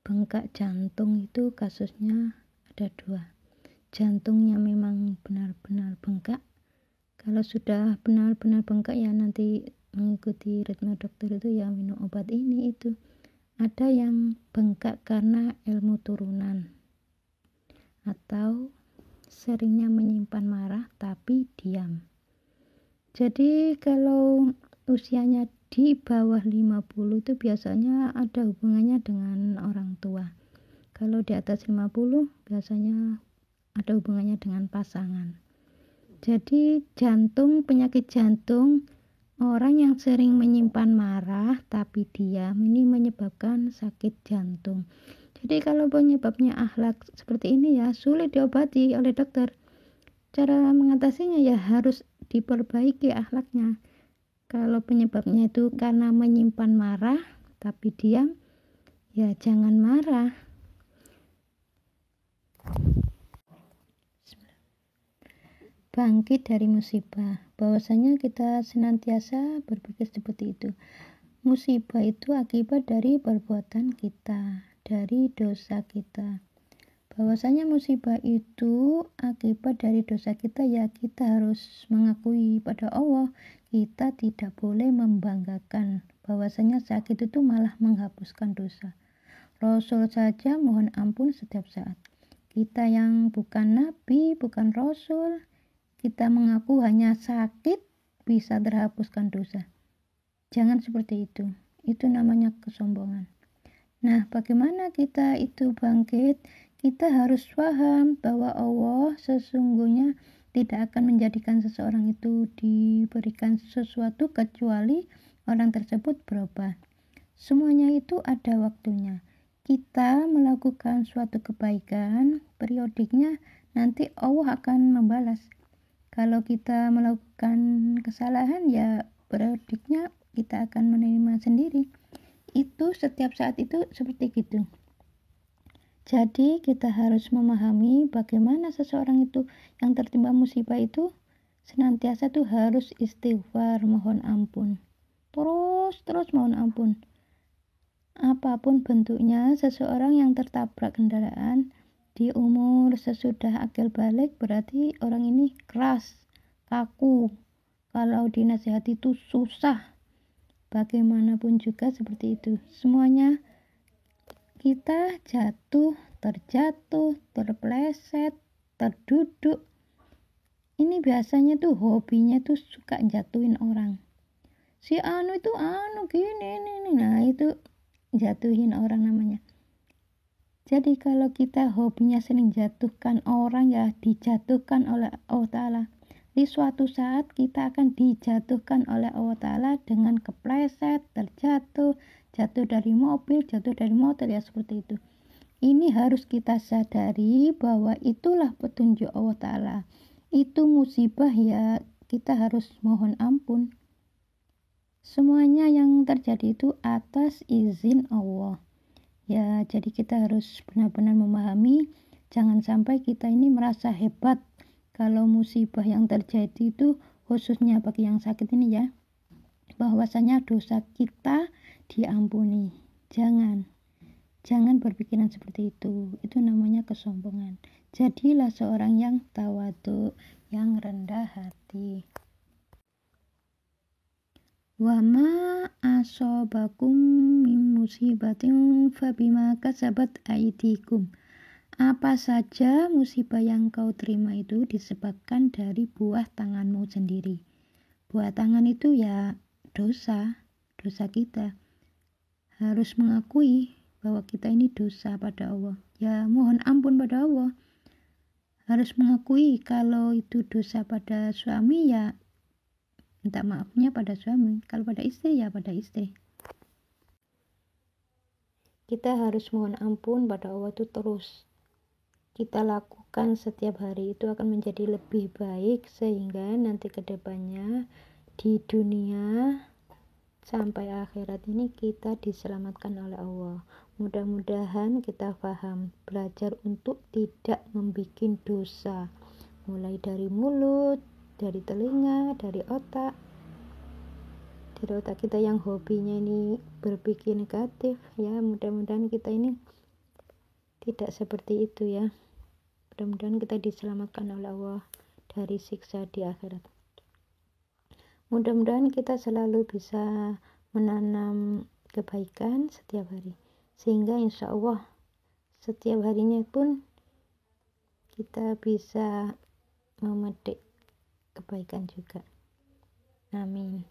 bengkak jantung itu kasusnya ada 2. Jantungnya memang benar-benar bengkak. Kalau sudah benar-benar bengkak ya nanti mengikuti ritme dokter itu ya minum obat ini itu. Ada yang bengkak karena ilmu turunan atau seringnya menyimpan marah tapi diam. Jadi kalau usianya di bawah 50 itu biasanya ada hubungannya dengan orang tua. Kalau di atas 50 biasanya ada hubungannya dengan pasangan. Jadi penyakit jantung, orang yang sering menyimpan marah tapi diam ini menyebabkan sakit jantung. Jadi kalau penyebabnya akhlak seperti ini ya sulit diobati oleh dokter. Cara mengatasinya ya harus diperbaiki akhlaknya. Kalau penyebabnya itu karena menyimpan marah tapi diam, ya jangan marah. Bangkit dari musibah. Bahwasanya kita senantiasa berpikir seperti itu. Musibah itu akibat dari perbuatan kita, dari dosa kita. Bahwasanya musibah itu akibat dari dosa kita, ya kita harus mengakui pada Allah. Kita tidak boleh membanggakan bahwasanya sakit itu malah menghapuskan dosa. Rasul saja mohon ampun setiap saat. Kita yang bukan nabi, bukan rasul, kita mengaku hanya sakit bisa terhapuskan dosa. Jangan seperti itu. Itu namanya kesombongan. Nah, bagaimana kita itu bangkit? Kita harus paham bahwa Allah sesungguhnya tidak akan menjadikan seseorang itu diberikan sesuatu kecuali orang tersebut berubah. Semuanya itu ada waktunya. Kita melakukan suatu kebaikan, periodiknya nanti Allah akan membalas. Kalau kita melakukan kesalahan ya periodiknya kita akan menerima sendiri. Itu setiap saat itu seperti gitu. Jadi kita harus memahami bagaimana seseorang itu yang tertimpa musibah itu senantiasa tuh harus istighfar, mohon ampun. Terus mohon ampun. Apapun bentuknya, seseorang yang tertabrak kendaraan di umur sesudah akil balik berarti orang ini keras, kaku. Kalau dinasihati itu susah. Bagaimanapun juga seperti itu. Semuanya kita jatuh, terjatuh, terpleset, terduduk. Ini biasanya tuh hobinya tuh suka jatuhin orang. Si anu itu gini. Nah itu jatuhin orang namanya. Jadi kalau kita hobinya sering jatuhkan orang ya dijatuhkan oleh Allah Ta'ala. Di suatu saat kita akan dijatuhkan oleh Allah Ta'ala dengan kepleset, terjatuh, jatuh dari mobil, jatuh dari motor ya seperti itu. Ini harus kita sadari bahwa itulah petunjuk Allah Ta'ala. Itu musibah ya kita harus mohon ampun. Semuanya yang terjadi itu atas izin Allah. Ya, jadi kita harus benar-benar memahami, jangan sampai kita ini merasa hebat kalau musibah yang terjadi itu khususnya bagi yang sakit ini ya. Bahwasanya dosa kita diampuni. Jangan berpikiran seperti itu. Itu namanya kesombongan. Jadilah seorang yang tawadhu, yang rendah hati. Wa ma asobakum min musibatin fabima kasabat aidikum. Apa saja musibah yang kau terima itu disebabkan dari buah tanganmu sendiri. Buah tangan itu ya dosa kita. Harus mengakui bahwa kita ini dosa pada Allah. Ya mohon ampun pada Allah. Harus mengakui kalau itu dosa pada suami ya minta maafnya pada suami. Kalau pada istri ya pada istri. Kita harus mohon ampun pada Allah itu terus. Kita lakukan setiap hari itu akan menjadi lebih baik sehingga nanti kedepannya di dunia sampai akhirat ini kita diselamatkan oleh Allah. Mudah-mudahan kita paham, belajar untuk tidak membuat dosa. Mulai dari mulut, dari telinga, dari otak. Dari otak kita yang hobinya ini berpikir negatif ya, mudah-mudahan kita ini tidak seperti itu ya. Mudah-mudahan kita diselamatkan oleh Allah dari siksa di akhirat. Mudah-mudahan kita selalu bisa menanam kebaikan setiap hari, sehingga insya Allah setiap harinya pun kita bisa memetik kebaikan juga. Amin.